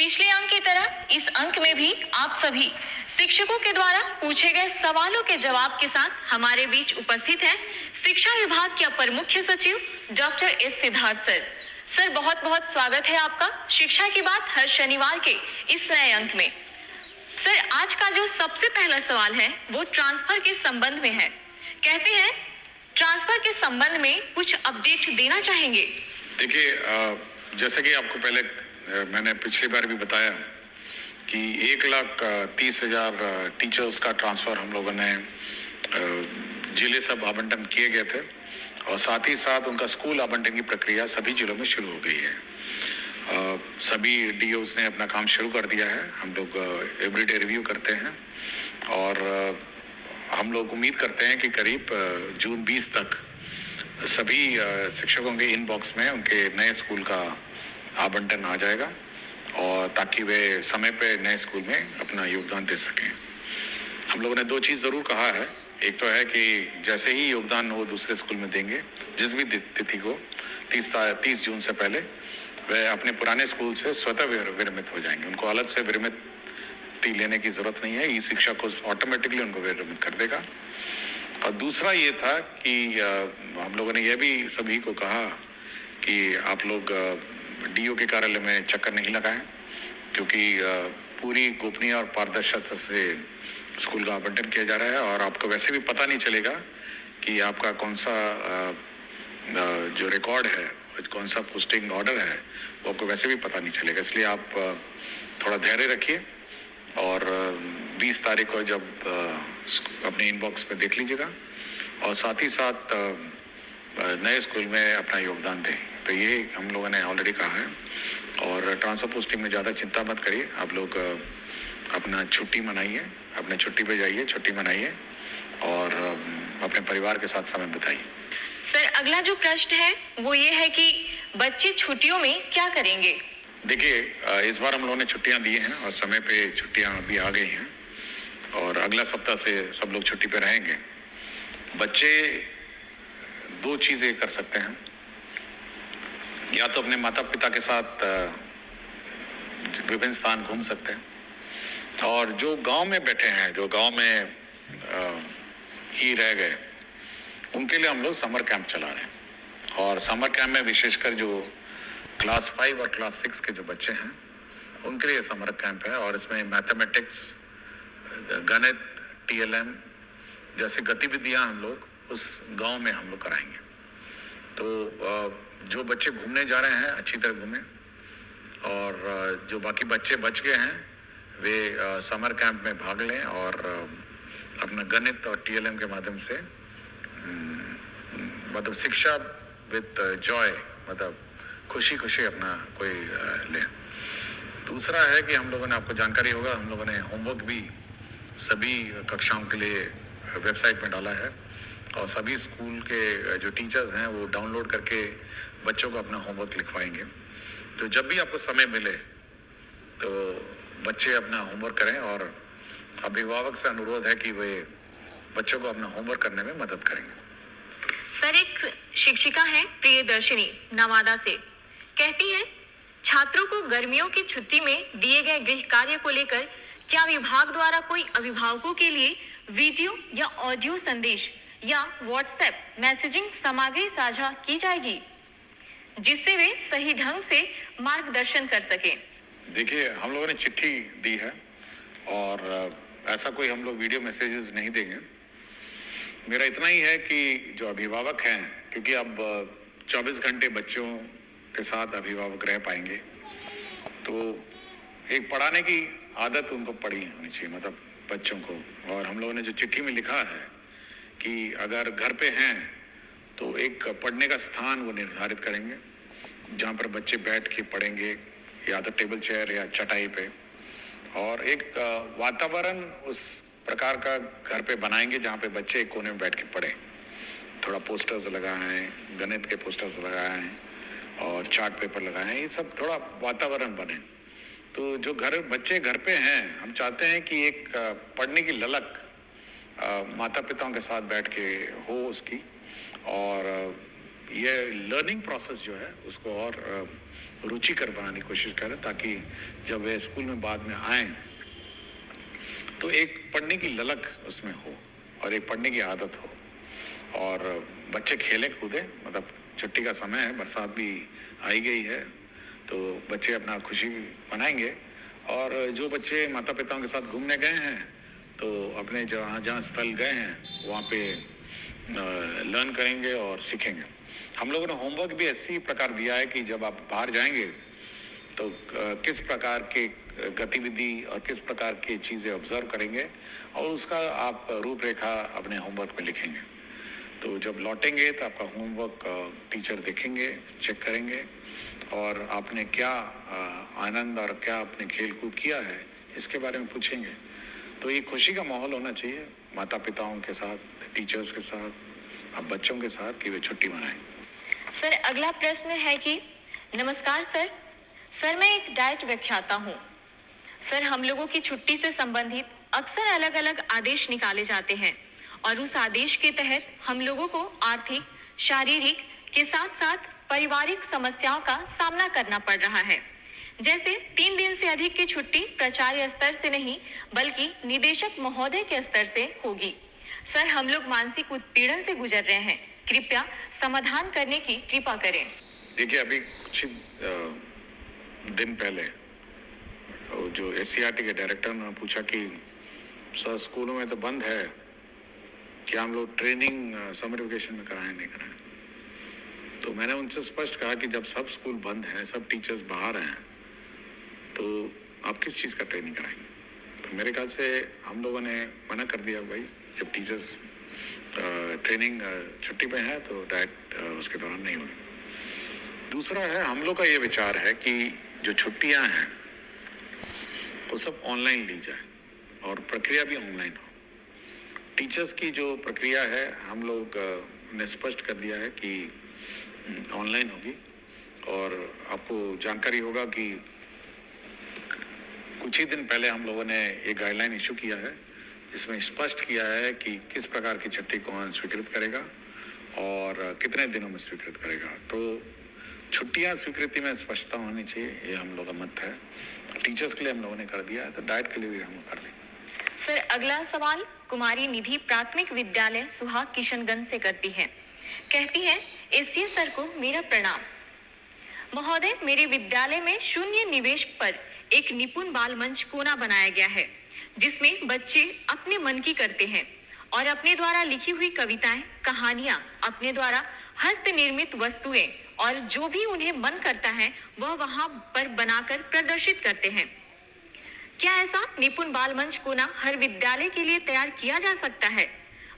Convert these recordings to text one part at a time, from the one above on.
पिछले अंक की तरह इस अंक में भी आप सभी शिक्षकों के द्वारा पूछे गए सवालों के जवाब के साथ हमारे बीच उपस्थित हैं शिक्षा विभाग के अपर मुख्य सचिव doctor S Siddharth sir. Sir, बहुत बहुत स्वागत है आपका शिक्षा की बात हर शनिवार के इस नए अंक में। सर, आज का जो सबसे पहला सवाल है वो ट्रांसफर के संबंध में है। कहते हैं ट्रांसफर के संबंध में कुछ अपडेट देना चाहेंगे। देखिए, जैसे कि आपको पहले मैंने पिछली बार भी बताया कि 1,30,000 टीचर्स का ट्रांसफ़र हम लोगों ने जिले सब आवंटन किए गए थे और साथ ही साथ उनका स्कूल आवंटन की प्रक्रिया सभी जिलों में शुरू हो गई है। सभी डीओस ने अपना काम शुरू कर दिया है। हम लोग एवरीडे रिव्यू करते हैं और हम लोग उम्मीद करते हैं कि करीब जून 20 तक सभी शिक्षकों के इनबॉक्स में उनके नए स्कूल का आवंटन आ जाएगा और ताकि वे समय पे नए स्कूल में अपना योगदान दे सकें। हम लोगों ने दो चीज़ ज़रूर कहा है। एक तो है कि जैसे ही योगदान वो दूसरे स्कूल में देंगे, जिस भी तिथि को 30 जून से पहले, वे अपने पुराने स्कूल से स्वतः विरमित हो जाएंगे। उनको अलग से विरमिति लेने की ज़रूरत नहीं है। ई शिक्षा को ऑटोमेटिकली उनको विरमित कर देगा। और दूसरा ये था कि हम लोगों ने यह भी सभी को कहा कि आप लोग डीओ के कार्यालय में चक्कर नहीं लगाएं, क्योंकि पूरी गोपनीय और पारदर्शिता से स्कूल का आवंटन किया जा रहा है और आपको वैसे भी पता नहीं चलेगा कि आपका कौन सा जो रिकॉर्ड है, कौन सा पोस्टिंग ऑर्डर है, वो आपको वैसे भी पता नहीं चलेगा। इसलिए आप थोड़ा धैर्य रखिए और 20 तारीख को जब अपने इनबॉक्स में देख लीजिएगा और साथ ही साथ नए स्कूल में अपना योगदान दें। तो ये हम लोगों ने ऑलरेडी कहा है। और ट्रांसफर पोस्टिंग में ज़्यादा चिंता मत करिए। आप लोग अपना छुट्टी मनाइए, अपने छुट्टी पे जाइए, छुट्टी मनाइए और अपने परिवार के साथ समय बिताइए। सर, अगला जो प्रश्न है वो ये है कि बच्चे छुट्टियों में क्या करेंगे? देखिए, इस बार हम लोगों ने छुट्टियां दी हैं और समय पे छुट्टियां अभी आ गई हैं और अगला सप्ताह से सब लोग छुट्टी पे रहेंगे। बच्चे दो चीज़ें कर सकते हैं। या तो अपने माता पिता के साथ विभिन्न स्थान घूम सकते हैं और जो गांव में बैठे हैं, जो गांव में ही रह गए, उनके लिए हम लोग समर कैंप चला रहे हैं। और समर कैंप में विशेषकर जो क्लास 5 और क्लास 6 के जो बच्चे हैं, उनके लिए समर कैंप है और इसमें मैथमेटिक्स, गणित, टीएलएम जैसी गतिविधियां हम लोग उस गांव में हम लोग कराएंगे। तो जो बच्चे घूमने जा रहे हैं अच्छी तरह घूमें और जो बाकी बच्चे बच गए हैं वे समर कैंप में भाग लें और अपना गणित और टीएलएम के माध्यम से मतलब शिक्षा विद जॉय, मतलब खुशी खुशी अपना कोई लें। दूसरा है कि हम लोगों ने, आपको जानकारी होगा, हम लोगों ने होमवर्क भी सभी कक्षाओं के लिए वेबसाइट में डाला है और सभी स्कूल के जो टीचर्स हैं वो डाउनलोड करके बच्चों को अपना होमवर्क लिखवाएंगे। तो जब भी आपको समय मिले तो बच्चे अपना होमवर्क करें और अभिभावक से अनुरोध है कि वे बच्चों को अपना होमवर्क करने में मदद करेंगे। सर, एक शिक्षिका है प्रियदर्शिनी नवादा से, कहती हैं छात्रों को गर्मियों की छुट्टी में दिए गए गृह कार्य को लेकर क्या विभाग द्वारा कोई अभिभावकों के लिए वीडियो या ऑडियो संदेश या व्हाट्सएप मैसेजिंग सामग्री साझा की जाएगी जिससे वे सही ढंग से मार्गदर्शन कर सकें? देखिए, हम लोगों ने चिट्ठी दी है और ऐसा कोई हम लोग वीडियो मैसेजेस नहीं देंगे। मेरा इतना ही है कि जो अभिभावक हैं, क्योंकि अब 24 घंटे बच्चों के साथ अभिभावक रह पाएंगे, तो एक पढ़ाने की आदत उनको पड़ी होनी चाहिए, मतलब बच्चों को। और हम लोगों ने जो चिट्ठी में लिखा है कि अगर घर पे हैं तो एक पढ़ने का स्थान वो निर्धारित करेंगे जहाँ पर बच्चे बैठ के पढ़ेंगे, या तो टेबल चेयर या चटाई पे, और एक वातावरण उस प्रकार का घर पे बनाएंगे जहाँ पे बच्चे एक कोने में बैठ के पढ़ें। थोड़ा पोस्टर्स लगाएं, गणित के पोस्टर्स लगाएं और चार्ट पेपर लगाएं, ये सब थोड़ा वातावरण बने। तो जो बच्चे घर पे हैं, हम चाहते हैं कि एक पढ़ने की ललक माता पिताओं के साथ बैठ के हो उसकी, और ये लर्निंग प्रोसेस जो है उसको और रुचिकर बनाने की कोशिश करें, ताकि जब वे स्कूल में बाद में आए तो एक पढ़ने की ललक उसमें हो और एक पढ़ने की आदत हो, और बच्चे खेलें कूदें। मतलब छुट्टी का समय है, बरसात भी आई गई है, तो बच्चे अपना खुशी मनाएंगे। और जो बच्चे माता पिताओं के साथ घूमने गए हैं तो अपने जहाँ जहाँ स्थल गए हैं वहाँ पे लर्न करेंगे और सीखेंगे। हम लोगों ने होमवर्क भी ऐसी प्रकार दिया है कि जब आप बाहर जाएंगे तो किस प्रकार के गतिविधि और किस प्रकार की चीज़ें ऑब्जर्व करेंगे और उसका आप रूपरेखा अपने होमवर्क में लिखेंगे। तो जब लौटेंगे तो आपका होमवर्क टीचर देखेंगे, चेक करेंगे और आपने क्या आनंद और क्या आपने खेल कूद किया है इसके बारे में पूछेंगे। तो ये खुशी का माहौल होना चाहिए माता पिताओं के साथ, टीचर्स के साथ, अब बच्चों के साथ, कि वे छुट्टी मनाएं। सर अगला प्रश्न है कि नमस्कार सर मैं एक डाइट व्याख्याता हूँ। सर हम लोगों की छुट्टी से संबंधित अक्सर अलग अलग आदेश निकाले जाते हैं और उस आदेश के तहत हम लोगों को आर्थिक, शारीरिक के साथ साथ पारिवारिक समस्याओं का सामना करना पड़ रहा है। जैसे 3 दिन से अधिक की छुट्टी प्राचार्य स्तर से नहीं बल्कि निदेशक महोदय के स्तर से होगी। सर हम लोग मानसिक उत्पीड़न से गुजर रहे हैं, कृपया समाधान करने की कृपा करें। देखिए, अभी कुछ दिन पहले जो SCERT के डायरेक्टर ने पूछा कि सर स्कूलों में तो बंद है, क्या हम लोग ट्रेनिंग समर वेकेशन में कराएं नहीं कराएं। तो मैंने उनसे स्पष्ट कहा कि जब सब स्कूल बंद हैं, सब टीचर्स बाहर हैं, तो आप किस चीज़ का ट्रेनिंग कराएंगे। तो मेरे ख्याल से हम लोगों ने मना कर दिया, भाई जब टीचर्स ट्रेनिंग छुट्टी पे हैं तो डाइट उसके दौरान नहीं होगी। दूसरा है, हम लोग का ये विचार है कि जो छुट्टियां हैं वो सब ऑनलाइन ली जाए और प्रक्रिया भी ऑनलाइन हो। टीचर्स की जो प्रक्रिया है हम लोग ने स्पष्ट कर दिया है कि ऑनलाइन होगी। और आपको जानकारी होगा कि कुछ ही दिन पहले हम लोगों ने एक गाइडलाइन इशू किया है, इसमें स्पष्ट किया है कि किस प्रकार की छुट्टी कौन स्वीकृत करेगा और कितने दिनों में स्वीकृत करेगा। तो छुट्टियां स्वीकृति में स्पष्टता होनी चाहिए, ये हम लोग का मत है। टीचर्स के लिए हम लोगों ने कर दिया है, तो डाइट के लिए भी हम लोग कर देंगे। सर अगला सवाल कुमारी निधि प्राथमिक विद्यालय सुहाग किशनगंज से करती है। कहती है, एसीए सर को मेरा प्रणाम। महोदय, मेरे विद्यालय में शून्य निवेश पर एक निपुण बाल मंच कोना बनाया गया है, जिसमें बच्चे अपने मन की करते हैं और अपने द्वारा लिखी हुई कविताएं, कहानियां, अपने द्वारा हस्त निर्मित वस्तुएं और जो भी उन्हें मन करता है वह वहां पर बनाकर प्रदर्शित करते हैं। क्या ऐसा निपुण बाल मंच कोना हर विद्यालय के लिए तैयार किया जा सकता है?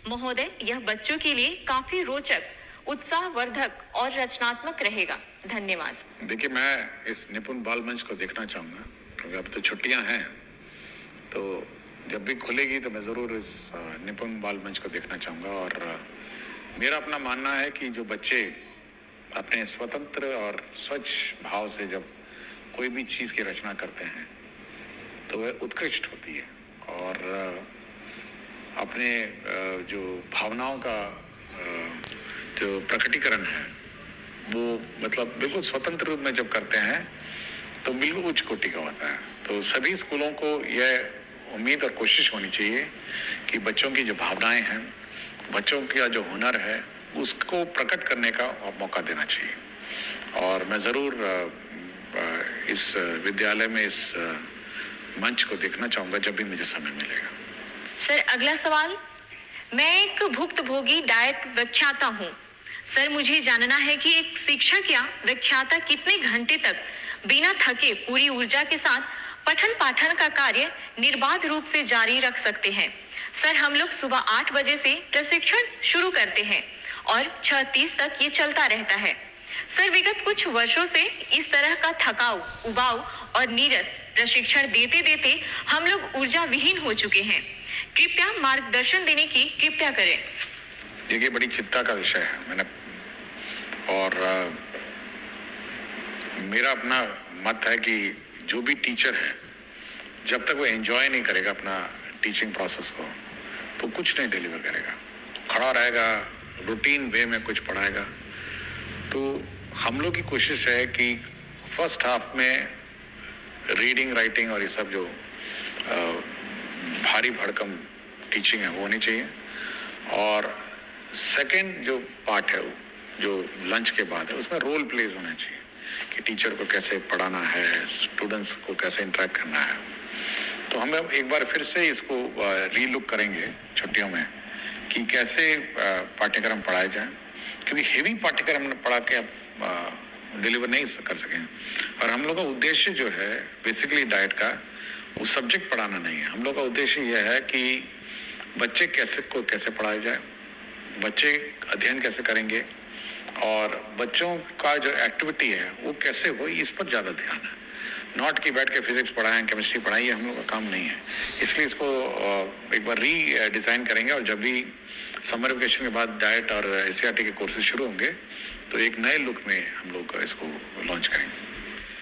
महोदय, यह बच्चों के लिए काफी रोचक, उत्साहवर्धक और रचनात्मक रहेगा। धन्यवाद। देखिए, मैं इस निपुण बाल मंच को देखना चाहूँगा, क्योंकि अब तो छुट्टियाँ हैं, तो जब भी खुलेगी तो मैं ज़रूर इस निपुण बाल मंच को देखना चाहूँगा। और मेरा अपना मानना है कि जो बच्चे अपने स्वतंत्र और स्वच्छ भाव से जब कोई भी चीज़ की रचना करते हैं तो वह उत्कृष्ट होती है और अपने जो भावनाओं का जो प्रकटीकरण है वो मतलब बिल्कुल स्वतंत्र रूप में जब करते हैं तो बिल्कुल उच्च कोटि का होता है। तो सभी स्कूलों को यह उम्मीद और कोशिश होनी चाहिए कि बच्चों की जो भावनाएं हैं, बच्चों का जो हुनर है, उसको प्रकट करने का मौका देना चाहिए। और मैं ज़रूर इस विद्यालय में इस मंच को देखना चाहूँगा जब भी मुझे समय मिलेगा। सर अगला सवाल, मैं एक भुक्तभोगी डाइट व्याख्याता हूँ। सर मुझे जानना है कि एक शिक्षक या व्याख्याता कितने घंटे तक बिना थके पूरी ऊर्जा के साथ पठन पाठन का कार्य निर्बाध रूप से जारी रख सकते हैं। सर हम लोग सुबह 8 बजे से प्रशिक्षण शुरू करते हैं और 6:30 तक ये चलता रहता है। सर विगत कुछ वर्षों से इस तरह का थकाऊ, उबाऊ और नीरस प्रशिक्षण देते देते हम लोग ऊर्जा विहीन हो चुके हैं। कृपया मार्गदर्शन देने की कृपया करें। देखिए, बड़ी चिंता का विषय है। मैंने और मेरा अपना मत है कि जो भी टीचर है जब तक वो एंजॉय नहीं करेगा अपना टीचिंग प्रोसेस को तो कुछ नहीं डिलीवर करेगा, खड़ा रहेगा, रूटीन वे में कुछ पढ़ाएगा। तो हम लोग की कोशिश है कि फर्स्ट हाफ में रीडिंग राइटिंग और ये सब जो भारी भड़कम टीचिंग है वो होनी चाहिए, और सेकंड जो पार्ट है जो लंच के बाद है उसमें रोल प्लेज होना चाहिए कि टीचर को कैसे पढ़ाना है, स्टूडेंट्स को कैसे इंटरेक्ट करना है। तो हम एक बार फिर से इसको रीलुक करेंगे छुट्टियों में कि कैसे पाठ्यक्रम पढ़ाए जाए, क्योंकि हेवी पाठ्यक्रम पढ़ा के आप डिलीवर नहीं कर सकें। और हम लोग का उद्देश्य जो है बेसिकली डाइट का वो सब्जेक्ट पढ़ाना नहीं है। हम लोग का उद्देश्य यह है कि बच्चे कैसे पढ़ाए जाए, बच्चे अध्ययन कैसे करेंगे और बच्चों का जो एक्टिविटी है वो कैसे हो, इस पर ज़्यादा ध्यान है। नॉट कि बैठ के फिजिक्स पढ़ाएं, केमिस्ट्री पढ़ाएं, ये हम लोग का काम नहीं है। इसलिए इसको एक बार डिज़ाइन करेंगे, और जब भी समर वेकेशन के बाद डाइट और एससीईआरटी के कोर्सेज शुरू होंगे तो एक नए लुक में हम लोग इसको लॉन्च करेंगे।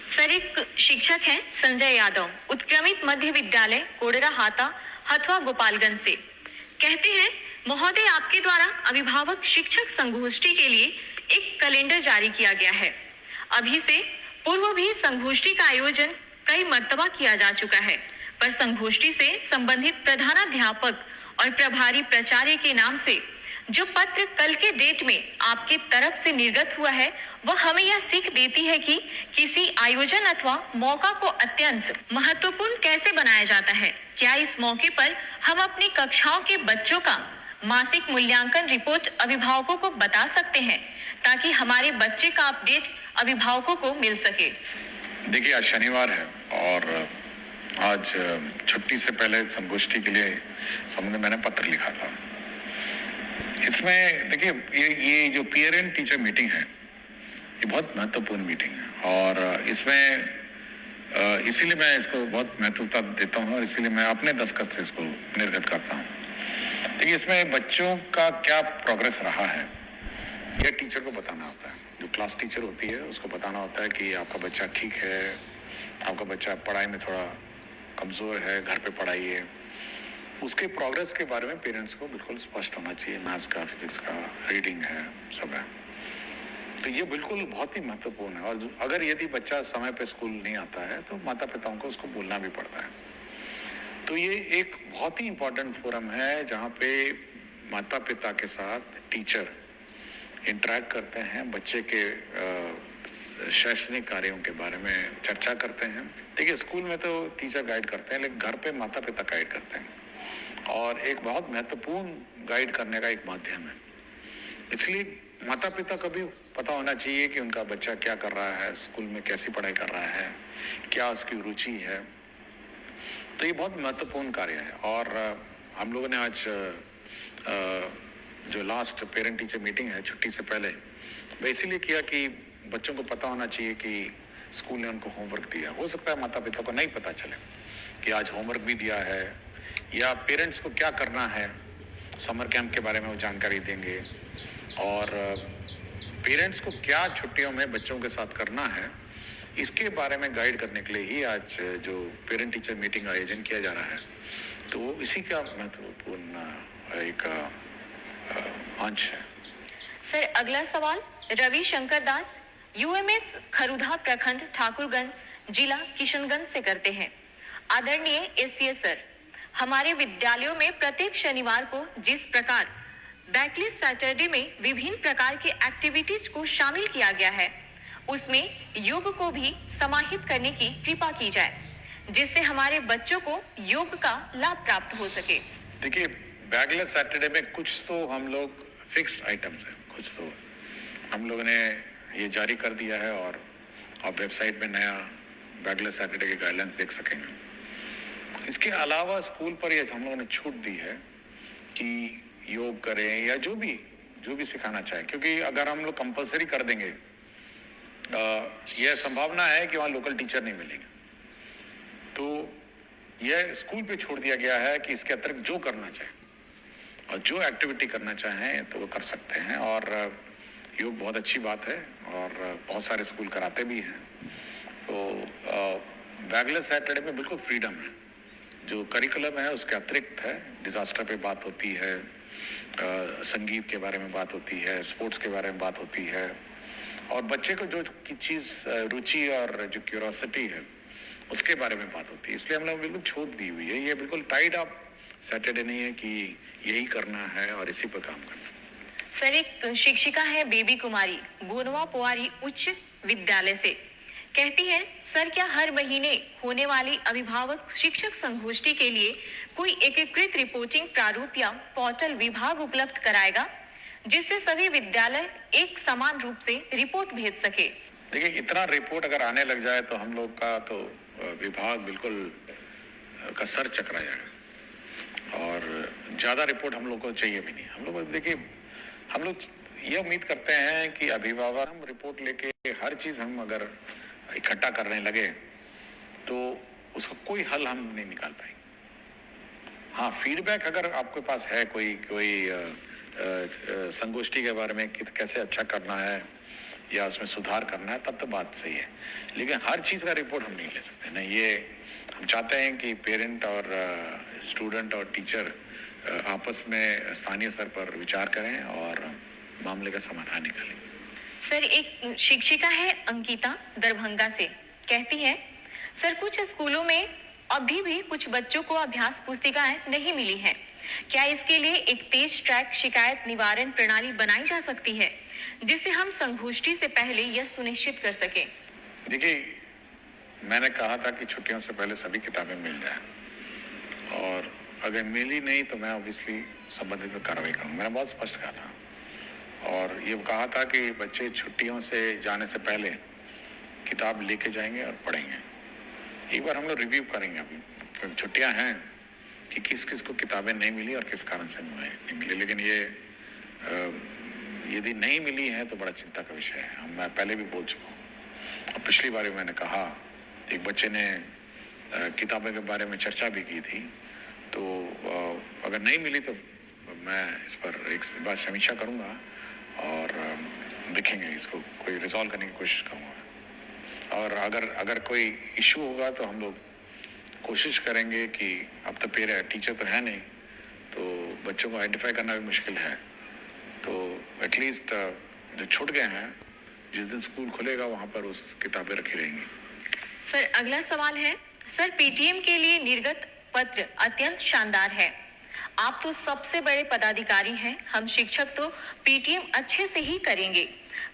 सर, एक शिक्षक हैं संजय यादव, उत्क्रमित मध्य विद्यालय कोडरा हाता, हथवा, गोपालगंज से, कहते हैं, महोदय, आपके द्वारा अभिभावक शिक्षक संगोष्ठी के लिए एक कैलेंडर जारी किया गया है। अभी से पूर्व भी संगोष्ठी का आयोजन कई मर्तबा किया जा चुका है, पर संगोष्ठी से संबंधित प्रधानाध्यापक और प्रभारी प्राचार्य के नाम से जो पत्र कल के डेट में आपके तरफ से निर्गत हुआ है वह हमें यह सीख देती है कि किसी आयोजन अथवा मौका को अत्यंत महत्वपूर्ण कैसे बनाया जाता है। क्या इस मौके पर हम अपनी कक्षाओं के बच्चों का मासिक मूल्यांकन रिपोर्ट अभिभावकों को बता सकते हैं ताकि हमारे बच्चे का अपडेट अभिभावकों को मिल सके? देखिए, आज शनिवार है और आज छुट्टी से पहले संगोष्ठी के लिए संबंध मैंने पत्र लिखा था। इसमें देखिए, ये जो पेरेंट टीचर मीटिंग है ये बहुत महत्वपूर्ण मीटिंग है, और इसमें इसीलिए मैं इसको बहुत महत्वता देता हूँ और इसीलिए मैं अपने दस्तखत से इसको निर्गत करता हूँ। देखिए, इसमें बच्चों का क्या प्रोग्रेस रहा है यह टीचर को बताना होता है। जो क्लास टीचर होती है उसको बताना होता है कि आपका बच्चा ठीक है, आपका बच्चा पढ़ाई में थोड़ा कमज़ोर है, घर पे पढ़ाइए। उसके प्रोग्रेस के बारे में पेरेंट्स को बिल्कुल स्पष्ट होना चाहिए। मैथ्स का, फिजिक्स का, रीडिंग है, सब है। तो ये बिल्कुल बहुत ही महत्वपूर्ण है, और अगर यदि बच्चा समय पे स्कूल नहीं आता है तो माता पिताओं को उसको बोलना भी पड़ता है। तो ये एक बहुत ही इम्पोर्टेंट फोरम है जहाँ पे माता पिता के साथ टीचर इंटरेक्ट करते हैं, बच्चे के शैक्षणिक कार्यों के बारे में चर्चा करते हैं। देखिए, स्कूल में तो टीचर गाइड करते हैं, लेकिन घर पे माता पिता गाइड करते हैं, और एक बहुत महत्वपूर्ण गाइड करने का एक माध्यम है। इसलिए माता पिता को भी पता होना चाहिए कि उनका बच्चा क्या कर रहा है, स्कूल में कैसी पढ़ाई कर रहा है, क्या उसकी रुचि है। तो ये बहुत महत्वपूर्ण कार्य है। और हम लोगों ने आज जो लास्ट पेरेंट टीचर मीटिंग है छुट्टी से पहले, वह इसीलिए किया कि बच्चों को पता होना चाहिए कि स्कूल ने उनको होमवर्क दिया। हो सकता है माता पिता को नहीं पता चले कि आज होमवर्क भी दिया है, या पेरेंट्स को क्या करना है, समर कैंप के बारे में वो जानकारी देंगे, और पेरेंट्स को क्या छुट्टियों में बच्चों के साथ करना है इसके बारे में गाइड करने के लिए ही आज जो पेरेंट टीचर मीटिंग आयोजन किया जा रहा है। तो इसी का महत्वपूर्ण एक अंश है। सर, अगला सवाल रवि शंकर दास, यूएमएस खरुधा प्रखंड, ठाकुरगंज जिला, किशनगंज से करते हैं। आदरणीय एससीए सर, हमारे विद्यालयों में प्रत्येक शनिवार को जिस प्रकार बैकलिस्ट सैटरडे में विभिन्न प्रकार की एक्टिविटीज को शामिल किया गया है उसमें योग को भी समाहित करने की कृपा की जाए, जिससे हमारे बच्चों को योग का लाभ प्राप्त हो सके। देखिए, बैकलिस्ट सैटरडे में कुछ तो हम लोग फिक्स आइटम्स हैं, कुछ तो हम लोगों ने ये जारी कर दिया है, और आप वेबसाइट में नया बैकलिस्ट सैटरडे के गाइडलाइंस देख सकेंगे। इसके अलावा स्कूल पर ये हम लोगों ने छूट दी है कि योग करें या जो भी सिखाना चाहे, क्योंकि अगर हम लोग कंपलसरी कर देंगे यह संभावना है कि वहाँ लोकल टीचर नहीं मिलेंगे। तो यह स्कूल पे छोड़ दिया गया है कि इसके अतिरिक्त जो करना चाहे और जो एक्टिविटी करना चाहें तो वो कर सकते हैं, और योग बहुत अच्छी बात है और बहुत सारे स्कूल कराते भी हैं। तो बैकलिस्ट सैटरडे में बिल्कुल फ्रीडम है, जो करिकुलम है उसके अतिरिक्त है। डिजास्टर पे बात होती है, संगीत के बारे में बात होती है, स्पोर्ट्स के बारे में बात होती है, और बच्चे को जो चीज़ रुचि और जो क्यूरोसिटी है उसके बारे में बात होती है। इसलिए हम लोग बिल्कुल छूट दी हुई है, ये बिल्कुल टाइड अप सैटरडे नहीं है कि यही करना है और इसी पर काम करना है। सर, एक शिक्षिका है बेबी कुमारी गोनवा पोवारी उच्च विद्यालय से, कहती है सर क्या हर महीने होने वाली अभिभावक शिक्षक संगोष्ठी के लिए कोई एकीकृत रिपोर्टिंग प्रारूप या पोर्टल विभाग उपलब्ध कराएगा जिससे सभी विद्यालय एक समान रूप से रिपोर्ट भेज सके? देखिए, इतना रिपोर्ट अगर आने लग जाए तो हम लोग का तो विभाग बिल्कुल का सर चकरा जाएगा और ज़्यादा रिपोर्ट हम लोग को चाहिए भी नहीं। हम लोग देखिए, हम लोग ये उम्मीद करते हैं कि अभिभावक हम रिपोर्ट लेके हर चीज़ हम अगर इकट्ठा करने लगे तो उसका कोई हल हम नहीं निकाल पाएंगे। हाँ, फीडबैक अगर आपके पास है कोई संगोष्ठी के बारे में कि कैसे अच्छा करना है या उसमें सुधार करना है, तब तो बात सही है, लेकिन हर चीज़ का रिपोर्ट हम नहीं ले सकते ना। ये हम चाहते हैं कि पेरेंट और स्टूडेंट और टीचर आपस में स्थानीय स्तर पर विचार करें और मामले का समाधान निकालें। सर, एक शिक्षिका है अंकिता दरभंगा से, कहती है सर कुछ स्कूलों में अभी भी कुछ बच्चों को अभ्यास पुस्तिकाएं नहीं मिली हैं। क्या इसके लिए एक तेज ट्रैक शिकायत निवारण प्रणाली बनाई जा सकती है जिससे हम संगोष्ठी से पहले यह सुनिश्चित कर सकें? देखिए, मैंने कहा था कि छुट्टियों से पहले सभी किताबें मिल जाए और अगर मिली नहीं तो मैं ऑब्वियसली संबंधित में कार्रवाई करूँगा। मैंने बहुत स्पष्ट कहा था और ये कहा था कि बच्चे छुट्टियों से जाने से पहले किताब लेके जाएंगे और पढ़ेंगे। एक बार हम लोग रिव्यू करेंगे अभी छुट्टियां हैं कि किस किस को किताबें नहीं मिली और किस कारण से नहीं मिली, लेकिन ये यदि नहीं मिली है तो बड़ा चिंता का विषय है। मैं पहले भी बोल चुका हूँ और पिछली बार मैंने कहा, एक बच्चे ने किताबें के बारे में चर्चा भी की थी, तो अगर नहीं मिली तो मैं इस पर एक बार समीक्षा करूँगा और देखेंगे, इसको कोई रिजॉल्व करने की कोशिश करूँगा। और अगर कोई इशू होगा तो हम लोग कोशिश करेंगे कि अब तो टीचर तो है नहीं, तो बच्चों को आइडेंटिफाई करना भी मुश्किल है, तो एटलीस्ट जो छूट गए हैं जिस दिन स्कूल खुलेगा वहाँ पर उस किताबें रखी रहेंगी। सर, अगला सवाल है सर पीटीएम के लिए निर्गत पत्र अत्यंत शानदार है। आप तो सबसे बड़े पदाधिकारी हैं, हम शिक्षक तो पीटीएम अच्छे से ही करेंगे,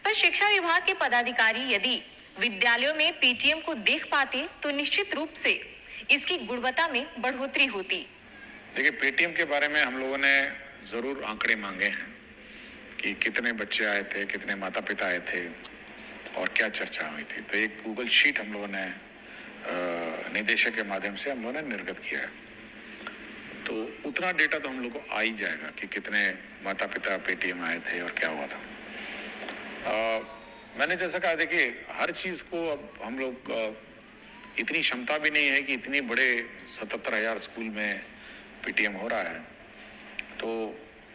पर शिक्षा विभाग के पदाधिकारी यदि विद्यालयों में पीटीएम को देख पाते तो निश्चित रूप से इसकी गुणवत्ता में बढ़ोतरी होती। देखिए, पेटीएम के बारे में हम लोगों ने जरूर आंकड़े मांगे हैं कि कितने बच्चे आए थे, कितने माता पिता आए थे और क्या चर्चा हुई थी। तो एक गूगल शीट हम लोगों ने निदेशक के माध्यम से हम लोगों ने निर्गत किया है, तो उतना डेटा तो हम लोग को आ ही जाएगा कि कितने माता पिता पेटीएम आए थे और क्या हुआ था। मैंने जैसा कहा, देखिए हर चीज़ को अब हम लोग इतनी क्षमता भी नहीं है कि इतनी बड़े 77,000 स्कूल में पीटीएम हो रहा है तो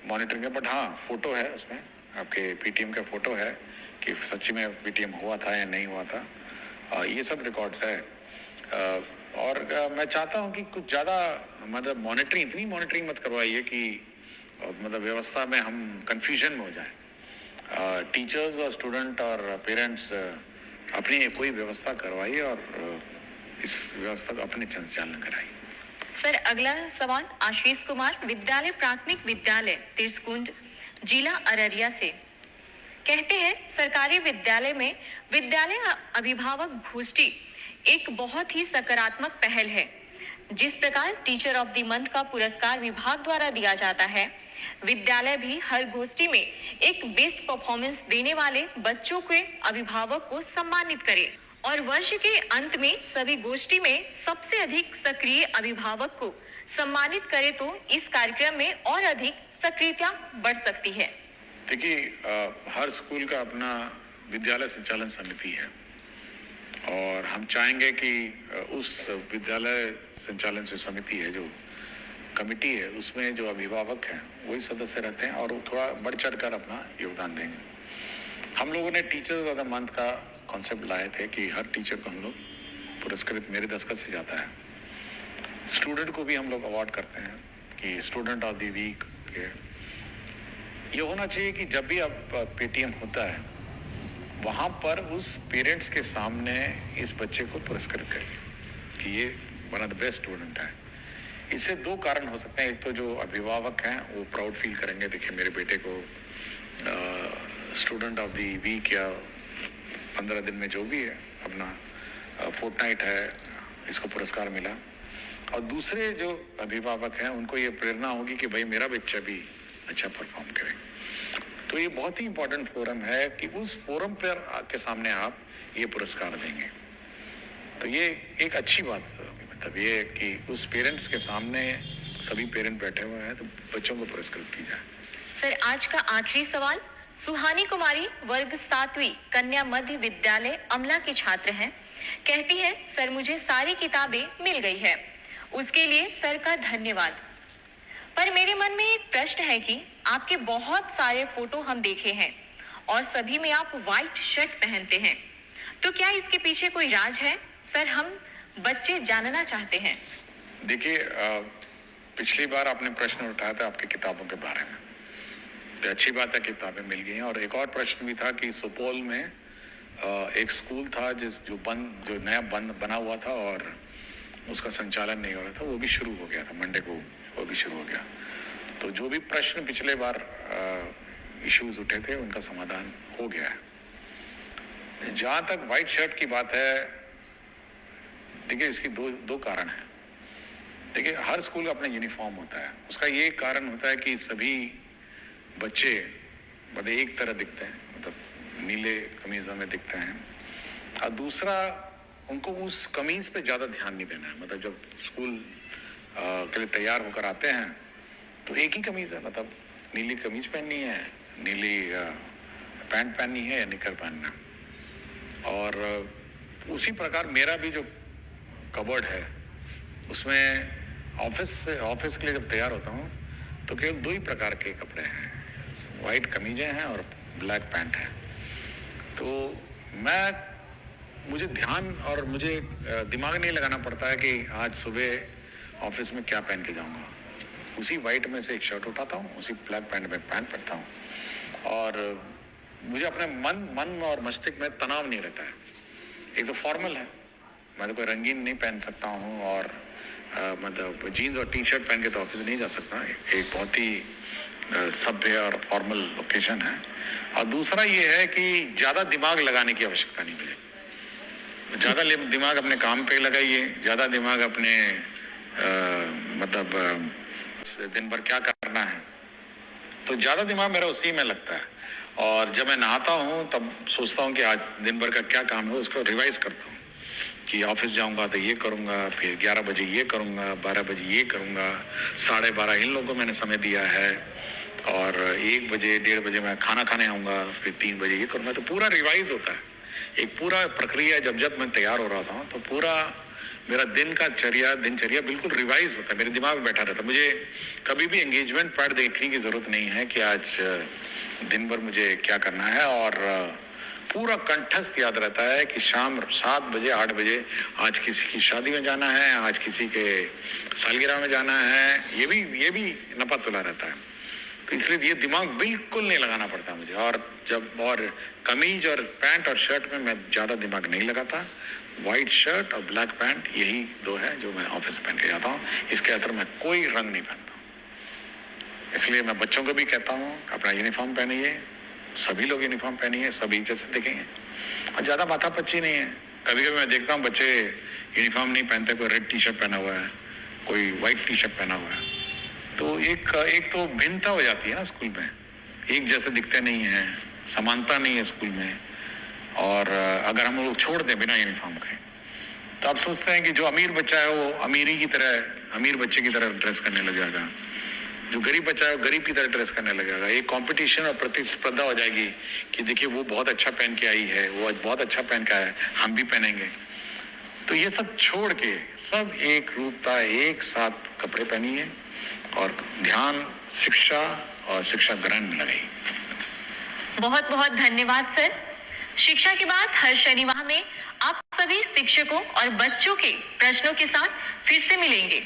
मॉनिटरिंग है, बट हाँ फोटो है उसमें, आपके पीटीएम का फोटो है कि सच्ची में पीटीएम हुआ था या नहीं हुआ था, ये सब रिकॉर्ड्स है। और मैं चाहता हूँ कि कुछ ज़्यादा मतलब इतनी मॉनिटरिंग मत करवाइए कि मतलब व्यवस्था में हम कंफ्यूजन में हो जाए। टीचर्स और स्टूडेंट और पेरेंट्स अपनी कोई व्यवस्था करवाइए और इस व्यवस्था को अपने संचालन कराइए। सर, अगला सवाल आशीष कुमार विद्यालय प्राथमिक विद्यालय तिरसकुंड जिला अररिया से, कहते हैं सरकारी विद्यालय में विद्यालय अभिभावक गोष्ठी एक बहुत ही सकारात्मक पहल है। जिस प्रकार टीचर ऑफ द मंथ का पुरस्कार विभाग द्वारा दिया जाता है, विद्यालय भी हर गोष्ठी में एक बेस्ट परफॉर्मेंस देने वाले बच्चों के अभिभावक को सम्मानित करे और वर्ष के अंत में सभी गोष्ठी में सबसे अधिक सक्रिय अभिभावक को सम्मानित करे तो इस कार्यक्रम में और अधिक सक्रियता बढ़ सकती है। देखिए, हर स्कूल का अपना विद्यालय संचालन समिति है और हम चाहेंगे कि उस विद्यालय संचालन से समिति है, जो कमिटी है, उसमें जो अभिभावक हैं वही सदस्य रहते हैं और वो थोड़ा बढ़ चढ़ कर अपना योगदान देंगे। हम लोगों ने टीचर्स ऑफ द मंथ का कॉन्सेप्ट लाए थे कि हर टीचर को हम लोग पुरस्कृत मेरे दस्तखत से जाता है। स्टूडेंट को भी हम लोग अवार्ड करते हैं कि स्टूडेंट ऑफ द वीक के। ये होना चाहिए कि जब भी अब पेटीएम होता है वहाँ पर उस पेरेंट्स के सामने इस बच्चे को पुरस्कृत करें कि ये one of the best student है। इससे दो कारण हो सकते हैं। एक तो जो अभिभावक हैं वो प्राउड फील करेंगे, देखिए मेरे बेटे को स्टूडेंट ऑफ द वीक या 15 दिन में जो भी है अपना फोर्टनाइट है, इसको पुरस्कार मिला। और दूसरे जो अभिभावक हैं उनको ये प्रेरणा होगी कि भाई मेरा बच्चा भी अच्छा परफॉर्म करे। तो ये बहुत ही इम्पोर्टेंट फोरम है कि उस फोरम पर के सामने आप ये पुरस्कार देंगे। तो ये एक अच्छी बात होगी, मतलब ये कि उस पेरेंट्स के सामने सभी पेरेंट बैठे हुए हैं तो बच्चों को पुरस्कृत की जाए। सर, आज का आखिरी सवाल। सुहानी कुमारी वर्ग 7वीं कन्या मध्य विद्यालय अमला की छात्र हैं। कहती है, सर मुझे सारी किताबें मिल गई है, उसके लिए सर का धन्यवाद। पर मेरे मन में एक प्रश्न है कि आपके बहुत सारे फोटो हम देखे हैं और सभी में आप व्हाइट शर्ट पहनते हैं, तो क्या इसके पीछे कोई राज है? सर, हम बच्चे जानना चाहते हैं। देखिए, पिछली बार आपने प्रश्न उठाया था आपकी किताबों के बारे में, तो अच्छी बात है किताबें मिल गई हैं। और एक और प्रश्न भी था कि सुपौल में एक स्कूल था जो नया बना हुआ था और उसका संचालन नहीं हो रहा था, वो भी शुरू हो गया था, मंडे को वो भी शुरू हो गया। तो जो भी प्रश्न पिछले बार इश्यूज उठे थे उनका समाधान हो गया है। जहाँ तक व्हाइट शर्ट की बात है, देखिए इसकी दो कारण है। देखिए, हर स्कूल का अपना यूनिफॉर्म होता है, उसका ये कारण होता है कि सभी बच्चे मतलब एक तरह दिखते हैं, मतलब नीले कमीजों में दिखते हैं। और दूसरा, उनको उस कमीज पे ज़्यादा ध्यान नहीं देना है। मतलब जब स्कूल के लिए तैयार होकर आते हैं तो एक ही कमीज है, मतलब नीली कमीज पहननी है, नीली पैंट पहननी है या निकर पहनना। और उसी प्रकार मेरा भी जो कबर्ड है उसमें ऑफिस के लिए जब तैयार होता हूँ तो केवल दो ही प्रकार के कपड़े हैं, वाइट कमीजें हैं और ब्लैक पैंट है। तो मुझे ध्यान और मुझे दिमाग नहीं लगाना पड़ता है कि आज सुबह ऑफिस में क्या पहन के जाऊंगा। उसी वाइट में से एक शर्ट उठाता हूँ, उसी ब्लैक पैंट में पैंट पहनता हूँ और मुझे अपने मन और मस्तिष्क में तनाव नहीं रहता है। एक तो फॉर्मल है, मैं तो कोई रंगीन नहीं पहन सकता हूँ और मतलब जीन्स और टी शर्ट पहन के तो ऑफिस नहीं जा सकता। एक बहुत ही सभ्य और फॉर्मल लोकेशन है। और दूसरा ये है कि ज़्यादा दिमाग लगाने की आवश्यकता नहीं मुझे। ज़्यादा दिमाग अपने काम पे लगाइए, ज़्यादा दिमाग अपने मतलब दिन भर क्या करना है, तो ज़्यादा दिमाग मेरा उसी में लगता है। और जब मैं नहाता हूँ तब सोचता हूँ कि आज दिन भर का क्या काम है, उसको रिवाइज करता हूँ कि ऑफिस जाऊँगा तो ये करूँगा, फिर 11 बजे ये करूँगा, 12 बजे ये करूँगा, 12:30 इन लोगों को मैंने समय दिया है और 1 बजे 1:30 बजे मैं खाना खाने आऊँगा, फिर 3 बजे ये करूँगा। तो पूरा रिवाइज होता है, एक पूरा प्रक्रिया। जब मैं तैयार हो रहा था तो पूरा मेरा दिनचर्या बिल्कुल रिवाइज होता है, मेरे दिमाग में बैठा रहता है। मुझे कभी भी एंगेजमेंट पैड देखने की जरूरत नहीं है कि आज दिन भर मुझे क्या करना है। और पूरा कंठस्थ याद रहता है कि शाम 7 बजे 8 बजे आज किसी की शादी में जाना है, आज किसी के सालगिरह में जाना है, ये भी नपा तुला रहता है। तो इसलिए ये दिमाग बिल्कुल नहीं लगाना पड़ता मुझे। और कमीज और पैंट और शर्ट में मैं ज़्यादा दिमाग नहीं लगाता। वाइट शर्ट और ब्लैक पैंट यही दो है जो मैं ऑफिस पहन के जाता हूँ। इसके अंदर मैं कोई रंग नहीं पहनता। इसलिए मैं बच्चों को भी कहता हूँ अपना यूनिफॉर्म पहनिए, सभी लोग यूनिफॉर्म पहनिए, सभी जैसे दिखेंगे और ज़्यादा माथापच्ची नहीं है। कभी कभी मैं देखता हूँ बच्चे यूनिफॉर्म नहीं पहनते, कोई रेड टी शर्ट पहना हुआ है, कोई वाइट टी शर्ट पहना हुआ है, तो एक तो भिन्नता हो जाती है ना स्कूल में, एक जैसे दिखते नहीं हैं, समानता नहीं है स्कूल में। और अगर हम लोग छोड़ दें बिना यूनिफॉर्म के तो आप सोचते हैं कि जो अमीर बच्चा है वो अमीर बच्चे की तरह ड्रेस करने लग जाएगा, जो गरीब बच्चा है वो गरीब की तरह ड्रेस करने लग जाएगा। एक कंपटीशन और प्रतिस्पर्धा हो जाएगी कि देखिए वो बहुत अच्छा पहन के आई है, वो आज बहुत अच्छा पहन के आया है, हम भी पहनेंगे। तो ये सब छोड़ के सब एक रूपता, एक साथ कपड़े पहनिए और ध्यान शिक्षा और शिक्षा ग्रहण में लगाइए। बहुत बहुत धन्यवाद सर। शिक्षा की बात हर शनिवार में आप सभी शिक्षकों और बच्चों के प्रश्नों के साथ फिर से मिलेंगे।